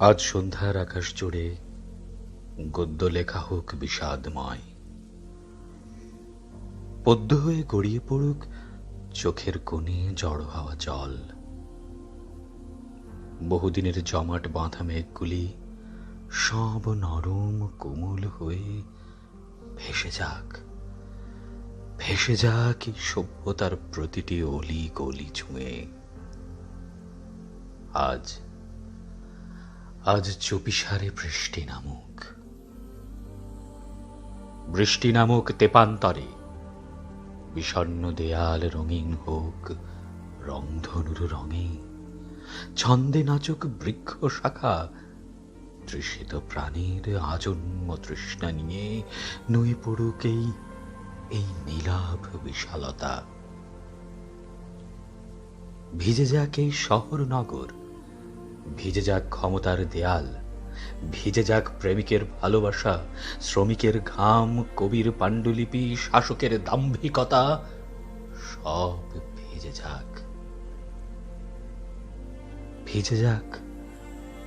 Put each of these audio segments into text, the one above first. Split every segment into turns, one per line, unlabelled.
আজ সন্ধ্যার আকাশ জুড়ে গদ্য লেখা হোক বিষাদময়, পদ্য হয়ে গড়িয়ে পড়ুক চোখের কোণে জড়ো হওয়া জল। বহুদিনের জমাট বাঁধা মেঘগুলি সব নরম কোমল হয়ে ভেসে যাক, ভেসে যাক এই সভ্যতার প্রতিটি অলি গলি ছুঁয়ে। আজ আজ চুপিসারে বৃষ্টি নামুক, বৃষ্টি নামুক তেপান্তরে। বিষণ্ণ দেয়াল রঙিন হোক রংধনুর রঙে, ছন্দে নাচুক বৃক্ষ শাখা, তৃষিত প্রাণীর আজন্ম তৃষ্ণা নিয়ে নুয়ে পড়ুক এই নীলাভ বিশালতা। ভিজে যাক এই শহর নগর, ভিজে যাক ক্ষমতার দেয়াল, ভিজে যাক প্রেমিকের ভালোবাসা, শ্রমিকের ঘাম, কবির পাণ্ডুলিপি, শাসকের দাম্ভিকতা, সব ভিজে যাক। ভিজে যাক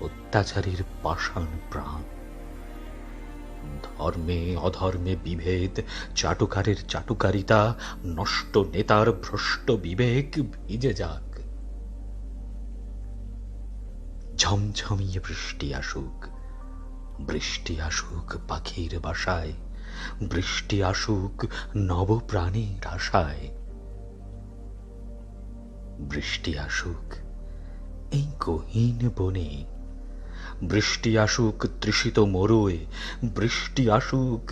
অত্যাচারীর পাষাণ প্রাণ, ধর্মে অধর্মে বিভেদ, চাটুকারের চাটুকারিতা, নষ্ট নেতার ভ্রষ্ট বিবেক ভিজে যাক। ঝমঝমিয়ে বৃষ্টি আসুক, বৃষ্টি আসুক পাখির বাসায়, বৃষ্টি আসুক নবপ্রাণীর আশায়। বৃষ্টি আসুক এই গহীন বনে, বৃষ্টি আসুক তৃষিত মরুয়ে, বৃষ্টি আসুক,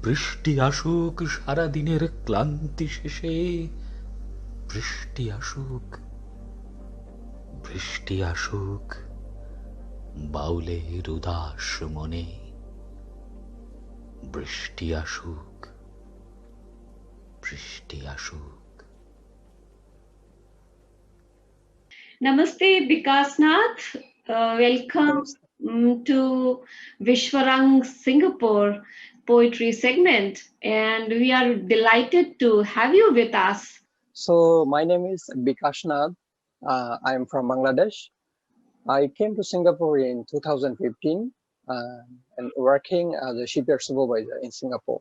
বৃষ্টি আসুক সারাদিনের ক্লান্তি শেষে। বৃষ্টি আসুক, বৃষ্টি আসুক বাউলের উদাস মনে। বৃষ্টি আসুক, বৃষ্টি আসুক।
Namaste, Vikasnath. Welcome to Vishwarang Singapore poetry segment, and we are delighted to have you with us.
So my name is Bikashnath. I am from Bangladesh. I came to Singapore in 2015 and working as a shipyard supervisor in Singapore.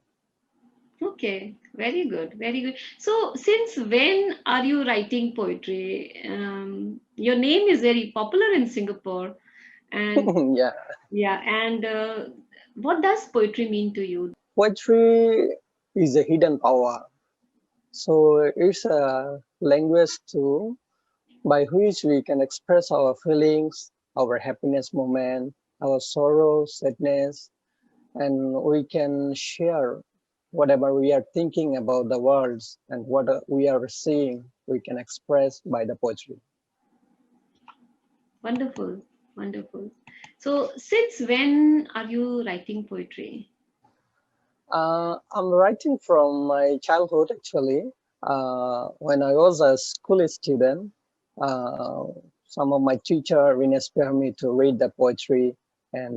Okay, very good, very good. So, since when are you writing poetry? Your name is very popular in Singapore, and
Yeah,
and what does poetry mean to you?
poetry is a hidden power. So it's a language tool by which we can express our feelings, our happiness moment, our sorrow, sadness, and we can share whatever we are thinking about the world and what we are seeing, we can express by the poetry.
Wonderful, wonderful. So, since when are you writing poetry?
I'm writing from my childhood actually. When I was a school student, uh, some of my teacher inspired me to read the poetry and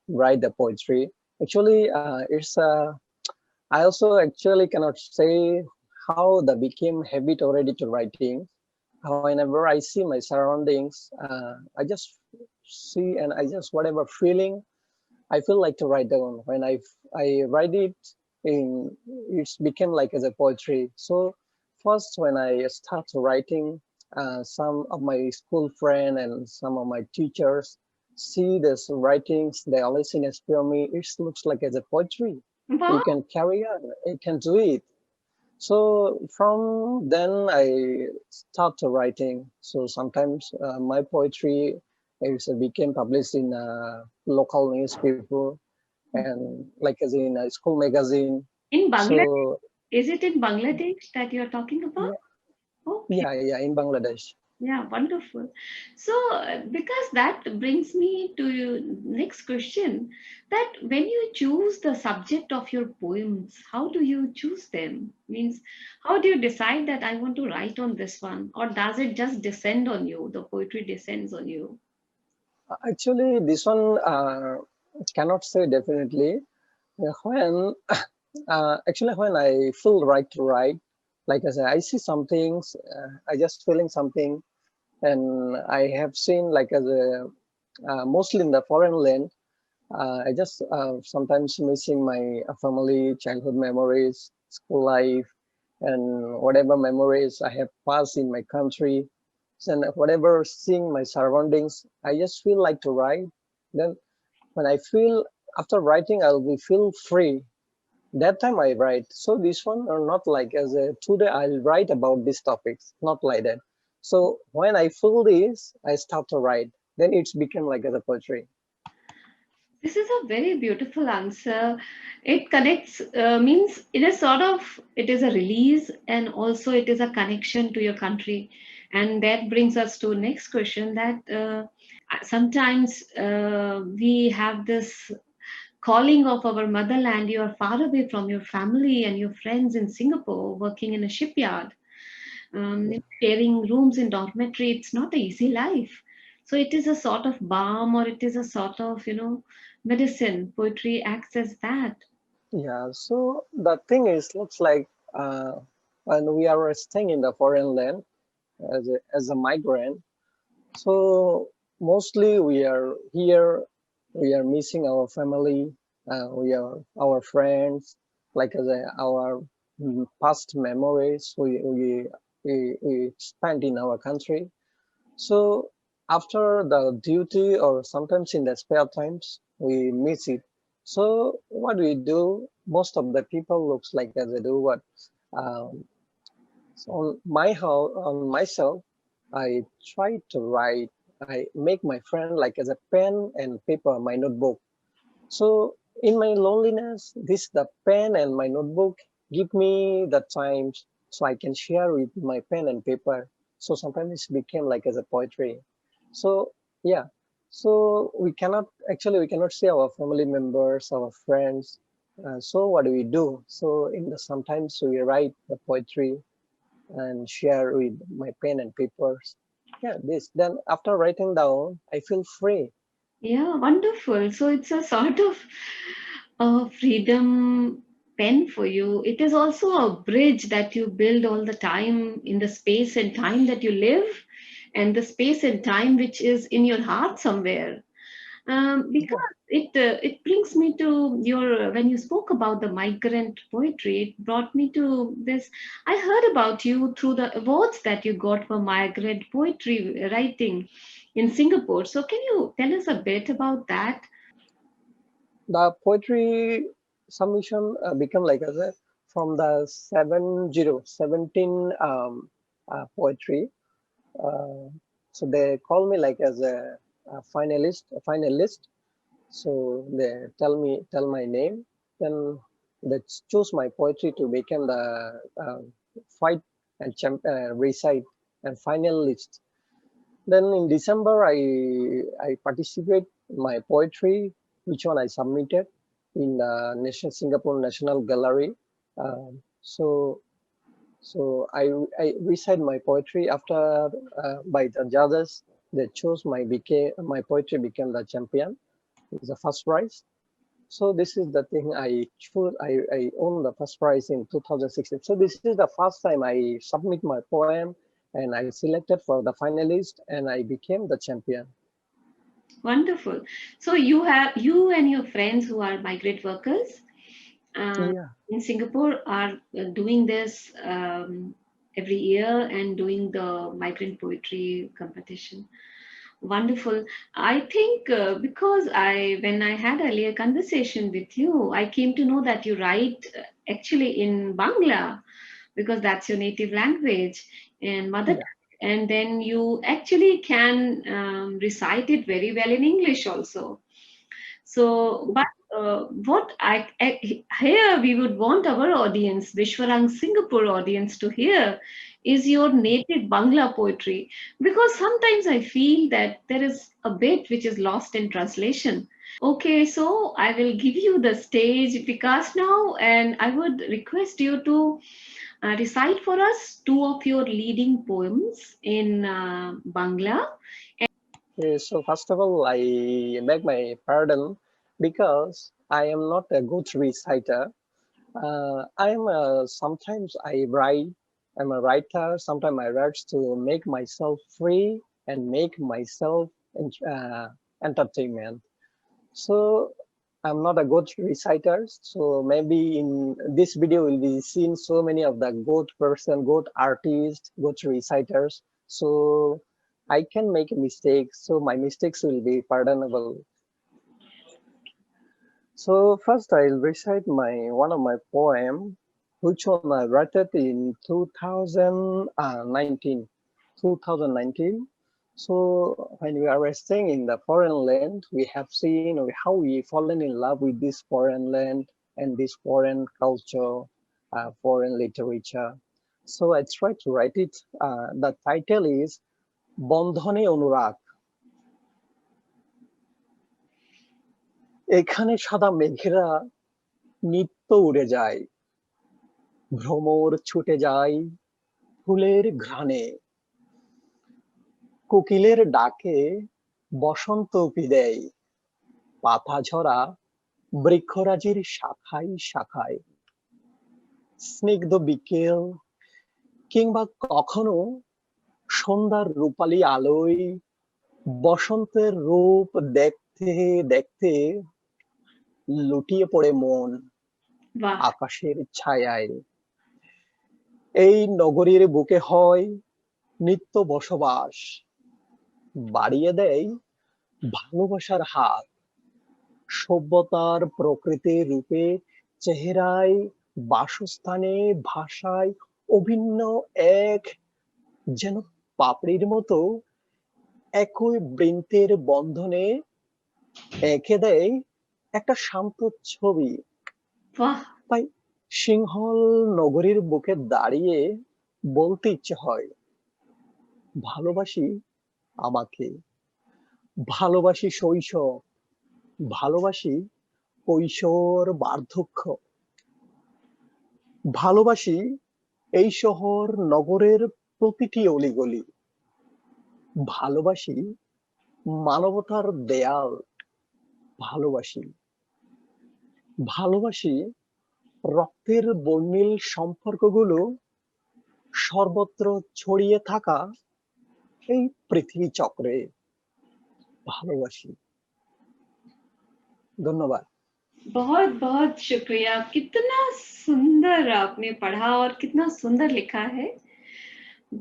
write the poetry. Actually, I also actually cannot say how that became habit already to writing. Whenever I see my surroundings, I just see and I just whatever feeling I feel like to write down. When I write it in, it's became like as a poetry. So first when I start writing, some of my school friend and some of my teachers see this writings, they always inspire me. It looks like as a poetry.
Wow.
You can carry on, you can do it. So from then I start writing. So sometimes my poetry became published in a local newspaper and like as in a school magazine.
In Bangladesh?
So
Is it in Bangladesh that you're talking about? Okay.
yeah, in Bangladesh.
Yeah, wonderful. So, because that brings me to your next question, that when you choose the subject of your poems, how do you choose them? Means, how do you decide that I want to write on this one, or does it just descend on you? The poetry descends on you.
Actually, this one cannot say definitely. When actually when I feel right to write, like I say, I see some things, I just feeling something, and I have seen like as a mostly in the foreign land. I just sometimes missing my family, childhood memories, school life, and whatever memories I have passed in my country. And whatever seeing my surroundings, I just feel like to write. Then when I feel after writing, I'll be feel free. That time I write. So this one are not like as a today I'll write about these topics, not like that. So when I feel this, I start to write. Then it's become like as a poetry.
This is a very beautiful answer. It connects, means it is sort of, it is a release and also it is a connection to your country. And that brings us to next question that sometimes we have this calling of our motherland. You are far away from your family and your friends in Singapore, working in a shipyard, sharing rooms in dormitory. It's not an easy life. So it is a sort of balm, or it is a sort of, medicine. Poetry acts as that.
Yeah, so the thing is, looks like when we are staying in the foreign land as a migrant, so mostly we are here, we are missing our family, we are our friends, like our past memories we spent in our country. So after the duty or sometimes in the spare times, we miss it. So what we do, most of the people looks like as they do what um, so on my house, on myself, I try to write. I make my friend like as a pen and paper, my notebook. So in my loneliness, this the pen and my notebook give me the time so I can share with my pen and paper. So sometimes it became like as a poetry. So yeah, so we cannot see our family members, our friends. So what do we do? So in the sometimes we write the poetry and share with my pen and papers. Yeah, this then after writing down, I feel free.
Yeah, wonderful. So it's a sort of a freedom pen for you. It is also a bridge that you build all the time in the space and time that you live, and the space and time which is in your heart somewhere.
Yeah.
Because it brings me to your, when you spoke about the migrant poetry, it brought me to this. I heard about you through the awards that you got for migrant poetry writing in Singapore. So can you tell us a bit about that?
The poetry submission become like as a from the 17 poetry. Uh, so they call me like as a finalist. So they tell my name, then they choose my poetry to become the fight and recite and finalist. Then in December, I participate my poetry, which one I submitted in the National Singapore National Gallery. So I recite my poetry after by the judges. They chose my poetry became the champion. It's the first prize. So this is the thing I choose. I own the first prize in 2016. So this is the first time I submit my poem and I selected for the finalist and I became the champion.
Wonderful. So you and your friends who are migrant workers uh,
Yeah.
in Singapore are doing this every year and doing the migrant poetry competition. Wonderful. I think because when I had earlier conversation with you, I came to know that you write actually in Bangla, because that's your native language and mother
Yeah.
tongue. And then you actually can recite it very well in English also. So, but what here we would want our audience, Vishwarang Singapore audience, to hear is your native Bangla poetry, because sometimes I feel that there is a bit which is lost in translation. Okay, so I will give you the stage, Vikas, now, and I would request you to recite for us two of your leading poems in Bangla.
So first of all, I beg my pardon because I am not a good reciter. Sometimes I write. I'm a writer. Sometimes I write to make myself free and make myself entertainment. So I'm not a good reciter. So maybe in this video will be seen so many of the good person, good artists, good reciters. So I can make a mistake. So my mistakes will be pardonable. So first I'll recite one of my poem, which one I wrote it in 2019. 2019. So when we are staying in the foreign land, we have seen how we fallen in love with this foreign land and this foreign culture, foreign literature. So I tried to write it. The title is Bondhone Anurag. এখানে সাদা মেঘেরা নিত্য উড়ে যায়, ভ্রমর ছুটে যায় ফুলের ঘ্রাণে, কোকিলের ডাকে বসন্ত উকি দেয়, পাতা ঝরা বৃক্ষরাজির শাখায় শাখায়। স্নিগ্ধ বিকেল কিংবা কখনো সন্ধ্যার রূপালী আলোয় বসন্তের রূপ দেখতে দেখতে লুটিয়ে পড়ে মন
Wow.
আকাশের ছায়ায়। এই নগরীর বুকে হয় নিত্য বসবাস, বাড়িয়ে দেয় ভালোবাসার হাত, সভ্যতার প্রকৃতির রূপে চেহারায় বাসস্থানে ভাষায় অভিন্ন এক যেন পাপড়ির মতো একই বৃন্তের বন্ধনে এঁকে দেয় একটা শান্ত ছবি।
Wow.
তাই সিংহল নগরীর বুকে দাঁড়িয়ে বলতে ইচ্ছে হয়, ভালোবাসি আমাকে, ভালোবাসি শৈশব, ভালোবাসি কৈশোর বার্ধক্য, ভালোবাসি এই শহর নগরের প্রতিটি অলিগলি, ভালোবাসি মানবতার দেয়াল, ভালোবাসি ভালোবাসি রক্তের বর্ণিল সম্পর্কগুলো সর্বত্র ছড়িয়ে থাকা এই পৃথিবী চক্রে। ভালোবাসি। ধন্যবাদ।
बहुत बहुत शुक्रिया। कितना सुंदर आपने पढ़ा और कितना सुंदर लिखा है।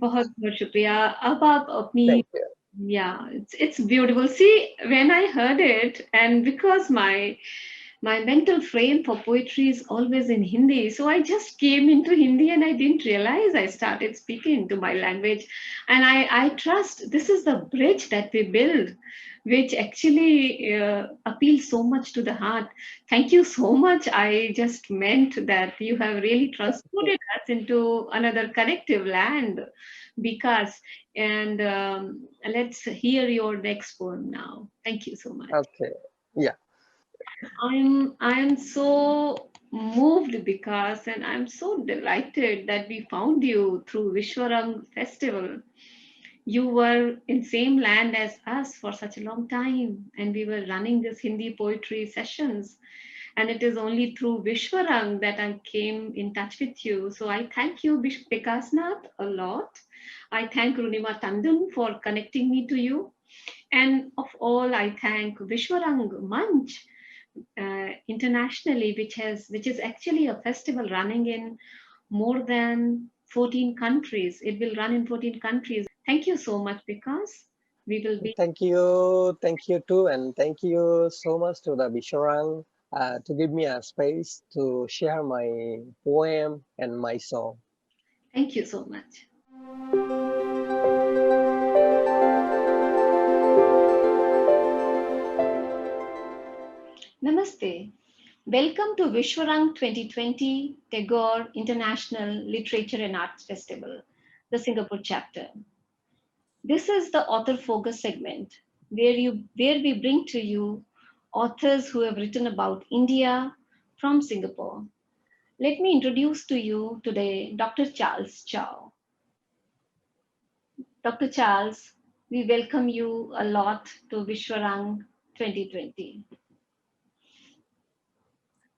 बहुत बहुत शुक्रिया। अब आप अपनी
Thank you.
yeah, it's beautiful. See, when I heard it, and because my mental frame for poetry is always in Hindi, so I just came into Hindi and I didn't realize I started speaking to my language. And I trust this is the bridge that we build, which actually appeals so much to the heart. Thank you so much. I just meant that you have really transported us into another connective land, because and let's hear your next poem now. Thank you so much.
Okay. Yeah.
I'm so moved because, and I'm so delighted that we found you through Vishwarang Festival. You were in same land as us for such a long time, and we were running this Hindi poetry sessions. And it is only through Vishwarang that I came in touch with you. So I thank you, Vikasnath, a lot. I thank Runima Tandun for connecting me to you. And of all, I thank Vishwarang Manch internationally, which is actually a festival running in more than 14 countries. It will run in 14 countries. Thank you so much, because we will be.
Thank you too, and thank you so much to the Bisharang to give me a space to share my poem and my song.
Thank you so much. Namaste. Welcome to Vishwarang 2020 Tagore International Literature and Arts Festival, the Singapore chapter. This is the author focus segment where we bring to you authors who have written about India from Singapore. Let me introduce to you today Dr. Charles Chow. Dr. Charles, we welcome you a lot to Vishwarang 2020.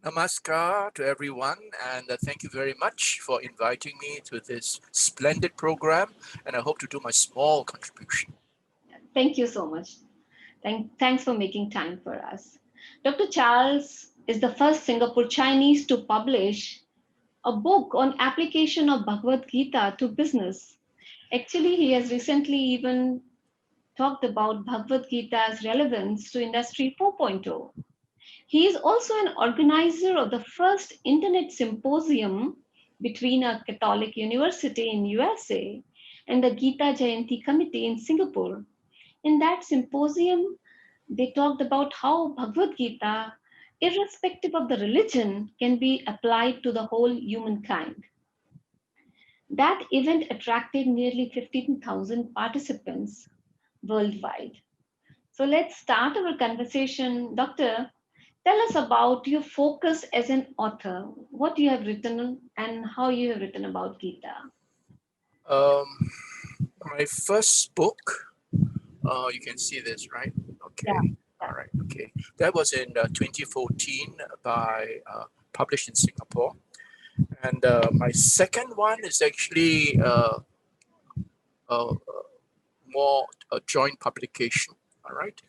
Namaskar to everyone, and thank you very much for inviting me to this splendid program, and I hope to do my small contribution.
Thank you so much. Thanks for making time for us. Dr. Charles is the first Singapore Chinese to publish a book on application of Bhagavad Gita to business. Actually, he has recently even talked about Bhagavad Gita's relevance to Industry 4.0. He is also an organizer of the first internet symposium between a Catholic university in USA and the Gita Jayanti Committee in Singapore. In that symposium, they talked about how Bhagavad Gita, irrespective of the religion, can be applied to the whole humankind. That event attracted nearly 15,000 participants worldwide. So let's start our conversation. Doctor, tell us about your focus as an author, what you have written and how you have written about Gita.
Um, my first book, you can see this, right?
Yeah.
Okay. All right. Okay. That was in 2014 by published in Singapore. And my second one is actually uh, more a joint publication. All right.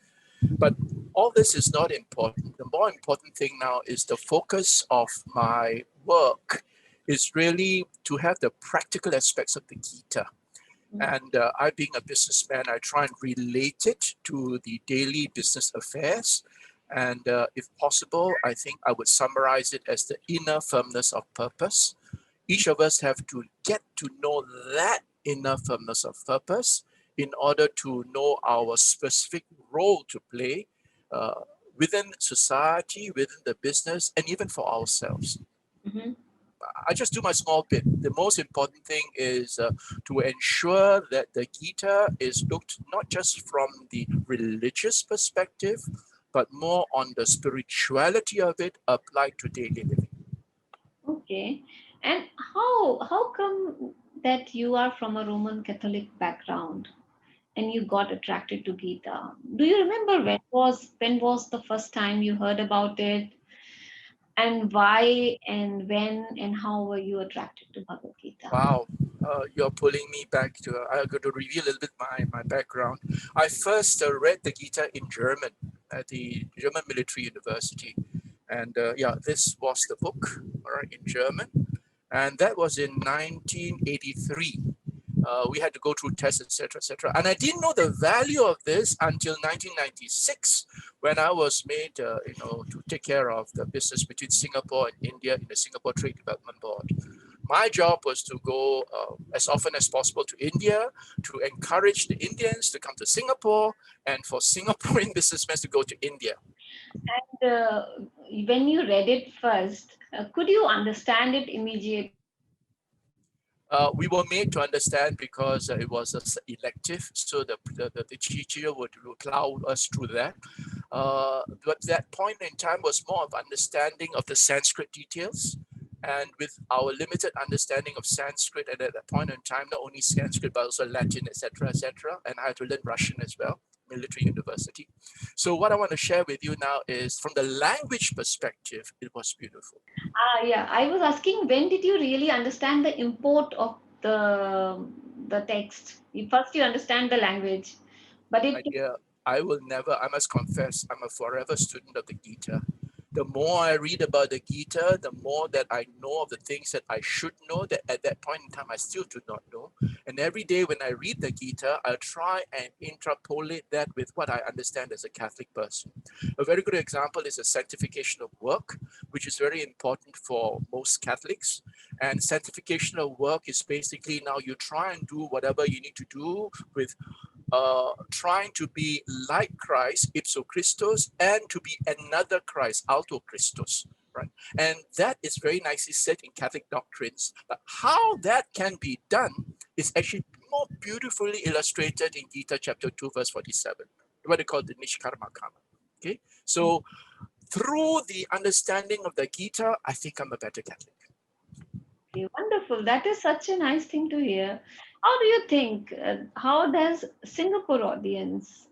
But all this is not important. The more important thing now is the focus of my work is really to have the practical aspects of the Gita. And I, being a businessman, I try and relate it to the daily business affairs. And if possible, I think I would summarize it as the inner firmness of purpose. Each of us have to get to know that inner firmness of purpose in order to know our specific role to play uh, within society, within the business, and even for ourselves.
Mm-hmm.
I just do my small bit. The most important thing is to ensure that the Gita is looked not just from the religious perspective, but more on the spirituality of it applied to daily living.
Okay. And how come that you are from a Roman Catholic background and you got attracted to Gita? Do you remember when was the first time you heard about it, and why and when and how were you attracted to Bhagavad Gita?
Wow, you're pulling me back to, I got to review a little bit my background. I first read the Gita in German at the German Military University. And yeah, this was the book, all right, in German. And that was in 1983. We had to go through tests, etc., etc. And I didn't know the value of this until 1996, when I was made, to take care of the business between Singapore and India in the Singapore Trade Development Board. My job was to go as often as possible to India to encourage the Indians to come to Singapore and for Singaporean businessmen to go to India.
And when you read it first, could you understand it immediately?
We were made to understand because it was an elective, so the teacher would plow us through that. But that point in time was more of understanding of the Sanskrit details. And with our limited understanding of Sanskrit, and at that point in time, not only Sanskrit, but also Latin, etc., etc., and I had to learn Russian as well, military university. So what I want to share with you now is from the language perspective, it was beautiful.
Yeah, I was asking, when did you really understand the import of the text? First you understand the language, but
My
it
dear, I will never, I must confess, I'm a forever student of the Gita. The more I read about the Gita, the more that I know of the things that I should know that at that point in time I still do not know. And every day when I read the Gita, I'll try and interpolate that with what I understand as a Catholic person. A very good example is the sanctification of work, which is very important for most Catholics. And sanctification of work is basically now you try and do whatever you need to do with trying to be like Christ, ipso Christos, and to be another Christ, alto Christos, right? And that is very nicely said in Catholic doctrines. But how that can be done is actually more beautifully illustrated in Gita chapter 2, verse 47, what they call the Nishkarma Karma. Okay, so through the understanding of the Gita, I think I'm a better Catholic.
Okay, wonderful. That is such a nice thing to hear. How do you think? How does Singapore audience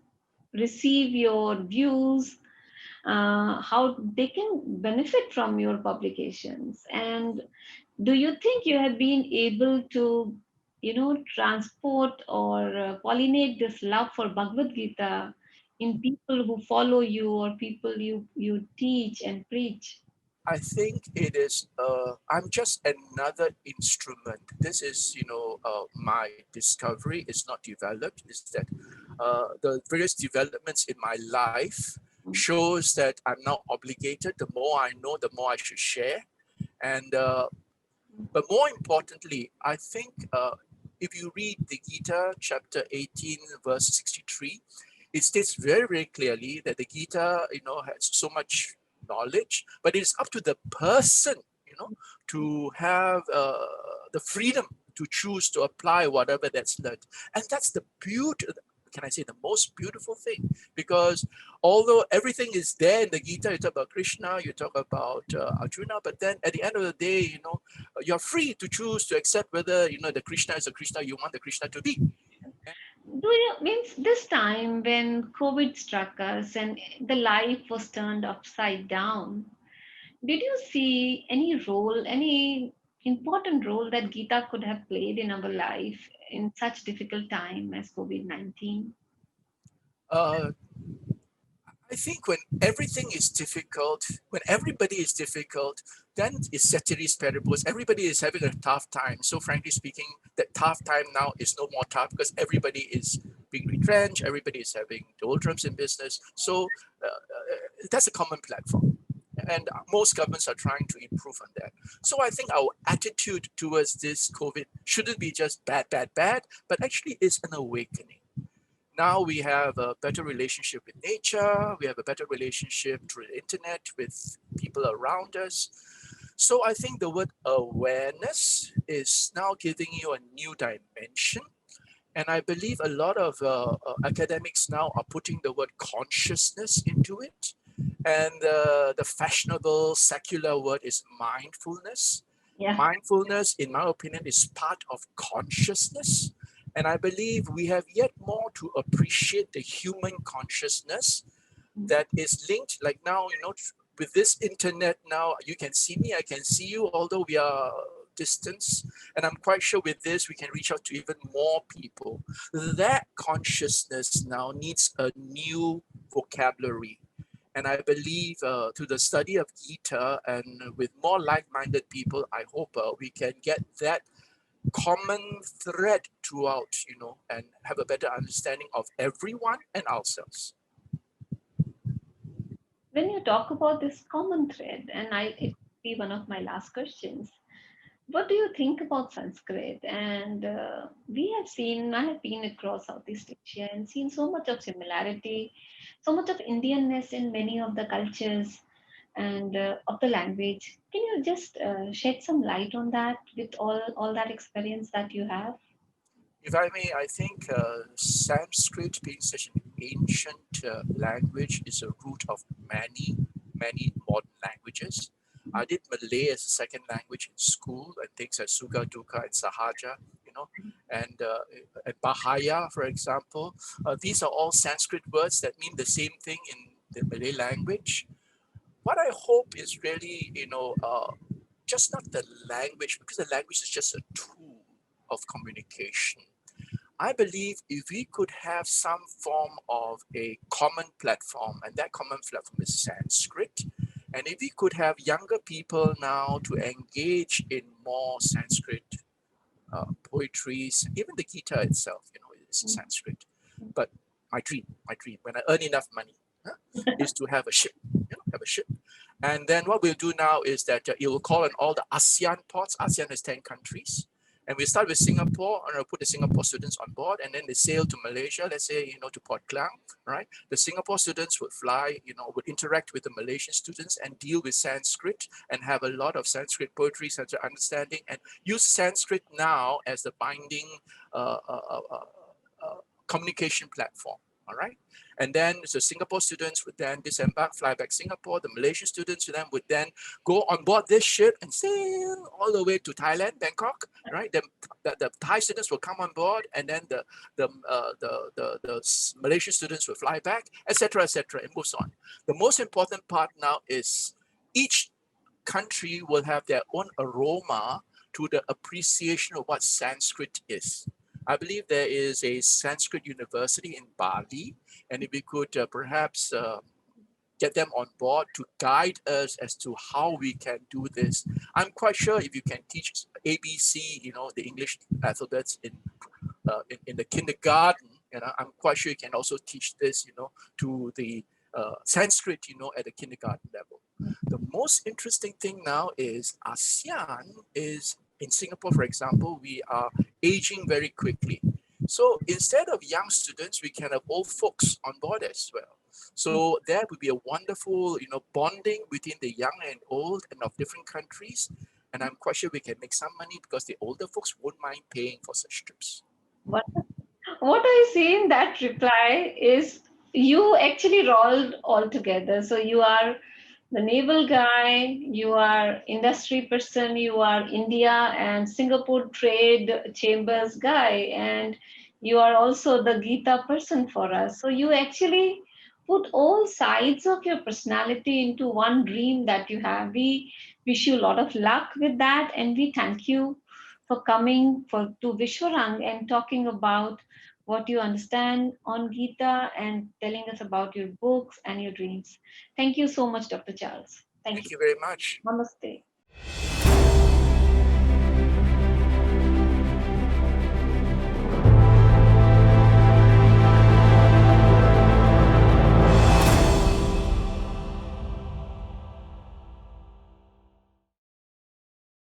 receive your views? How they can benefit from your publications? And do you think you have been able to, transport or pollinate this love for Bhagavad Gita in people who follow you or people you teach and preach?
I think it is, I'm just another instrument. This is, my discovery is not developed, is that the various developments in my life shows that I'm now obligated. The more I know, the more I should share. And, but more importantly, I think if you read the Gita, chapter 18, verse 63, it states very, very clearly that the Gita, has so much knowledge, but it is up to the person, to have the freedom to choose to apply whatever that's learned. And that's the beauty, can I say, the most beautiful thing, because although everything is there in the Gita, you talk about Krishna, you talk about Arjuna, but then at the end of the day, you're free to choose to accept whether, the Krishna is the Krishna you want the Krishna to be.
Do you means this time when COVID struck us and the life was turned upside down, did you see any role, any important role that Gita could have played in our life in such difficult time as COVID-19?
Uh, I think when everything is difficult, when everybody is difficult, then it's ceteris paribus. Everybody is having a tough time. So frankly speaking, that tough time now is no more tough because everybody is being retrenched. Everybody is having doldrums in business. So that's a common platform. And most governments are trying to improve on that. So I think our attitude towards this COVID shouldn't be just bad, bad, bad, but actually is an awakening. Now we have a better relationship with nature. We have a better relationship through the internet with people around us. So I think the word awareness is now giving you a new dimension. And I believe a lot of academics now are putting the word consciousness into it. And the fashionable secular word is mindfulness.
Yeah.
Mindfulness, in my opinion, is part of consciousness. And I believe we have yet more to appreciate the human consciousness that is linked, like now, with this internet now, you can see me, I can see you, although we are distance. And I'm quite sure with this, we can reach out to even more people. That consciousness now needs a new vocabulary. And I believe through the study of Gita and with more like-minded people, I hope we can get that common thread throughout, and have a better understanding of everyone and ourselves.
When you talk about this common thread, and it will be one of my last questions, what do you think about Sanskrit? And I have been across Southeast Asia and seen so much of similarity, so much of Indianness in many of the cultures and of the language. Can you just shed some light on that with all that experience that you have?
If I may, I think Sanskrit, being such an ancient language, is a root of many, many modern languages. I did Malay as a second language in school, and things like Sugha, Dukha, and Sahaja, and Bahaya, for example. These are all Sanskrit words that mean the same thing in the Malay language. What I hope is really, just not the language, because the language is just a tool of communication. I believe if we could have some form of a common platform, and that common platform is Sanskrit, and if we could have younger people now to engage in more Sanskrit poetry, even the Gita itself, is Sanskrit. But my dream, when I earn enough money, is to have a ship, have a ship. And then what we'll do now is that it will call on all the ASEAN ports. ASEAN has 10 countries. And we start with Singapore, and I'll put the Singapore students on board, and then they sail to Malaysia, let's say, to Port Klang, right? The Singapore students would fly, would interact with the Malaysian students and deal with Sanskrit and have a lot of Sanskrit poetry, Sanskrit understanding, and use Sanskrit now as the binding communication platform, all right? And then the Singapore students would then disembark, fly back Singapore. The Malaysian students would then go on board this ship and sail all the way to Thailand, Bangkok, right? The Thai students will come on board, and then the Malaysian students will fly back, etc., etc. It moves on. The most important part now is each country will have their own aroma to the appreciation of what Sanskrit is. I believe there is a Sanskrit university in Bali, and if we could perhaps get them on board to guide us as to how we can do this. I'm quite sure if you can teach ABC, the English alphabets in the kindergarten, I'm quite sure you can also teach this, to the Sanskrit, at the kindergarten level. The most interesting thing now is ASEAN is, in Singapore, for example, we are aging very quickly. So instead of young students, we can have old folks on board as well. So that would be a wonderful, bonding between the young and old and of different countries. And I'm quite sure we can make some money because the older folks won't mind paying for such trips.
What I see in that reply is you actually rolled all together. So you are the naval guy, you are industry person, you are India and Singapore trade chambers guy, and you are also the Gita person for us. So you actually put all sides of your personality into one dream that you have. We wish you a lot of luck with that, and we thank you for coming to Vishwarang and talking about what you understand on Gita and telling us about your books and your dreams. Thank you so much, Dr. Charles. Thank
Thank
you.
you very much.
Namaste.